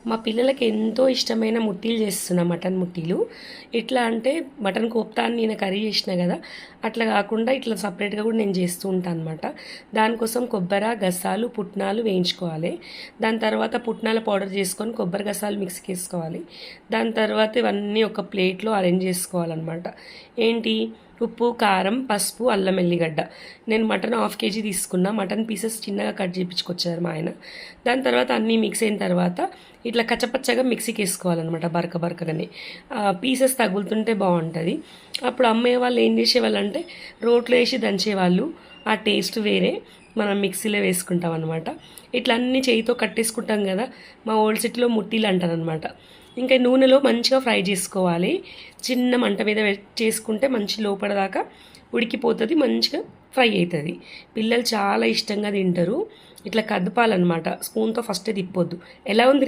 మా పిల్లలకి ఎంతో ఇష్టమైన ముట్టీలు చేస్తున్నా, మటన్ ముట్టీలు. ఎట్లా అంటే మటన్ కోప్తా అని నేను కర్రీ చేసిన కదా, అట్లా కాకుండా ఇట్లా సపరేట్గా కూడా నేను చేస్తూ ఉంటాను అనమాట. దానికోసం కొబ్బరి గసాలు పుట్నాలు వేయించుకోవాలి. దాని తర్వాత పుట్నాల పౌడర్ చేసుకొని కొబ్బరి గసాలు మిక్సీకి వేసుకోవాలి. దాని తర్వాత ఇవన్నీ ఒక ప్లేట్లో అరేంజ్ చేసుకోవాలన్నమాట. ఏంటి, ఉప్పు, కారం, పసుపు, అల్లం ఎల్లిగడ్డ. నేను మటన్ 1/2 kg తీసుకున్నా. మటన్ పీసెస్ చిన్నగా కట్ చేయించుకొచ్చారు మా ఆయన. దాని తర్వాత అన్నీ మిక్స్ అయిన తర్వాత ఇట్లా కచ్చపచ్చగా మిక్సీకి వేసుకోవాలన్నమాట, బరకగానే. పీసెస్ తగులుతుంటే బాగుంటుంది. అప్పుడు అమ్మయ్య వాళ్ళు ఏం చేసేవాళ్ళు అంటే రోట్లో వేసి దంచేవాళ్ళు. ఆ టేస్ట్ వేరే. మనం మిక్సీలో వేసుకుంటాం అనమాట. ఇట్లా అన్నీ చేయితో కట్టేసుకుంటాం కదా, మా ఓల్డ్ సిటీలో ముట్టీలు అంటారనమాట. ఇంకా నూనెలో మంచిగా ఫ్రై చేసుకోవాలి. చిన్న మంట మీద చేసుకుంటే మంచి లోపల దాకా ఉడికిపోతుంది, మంచిగా ఫ్రై అవుతుంది. పిల్లలు చాలా ఇష్టంగా తింటారు. ఇట్లా కదపాలన్నమాట, స్పూన్తో ఫస్టే తిప్పొద్దు. ఎలా ఉంది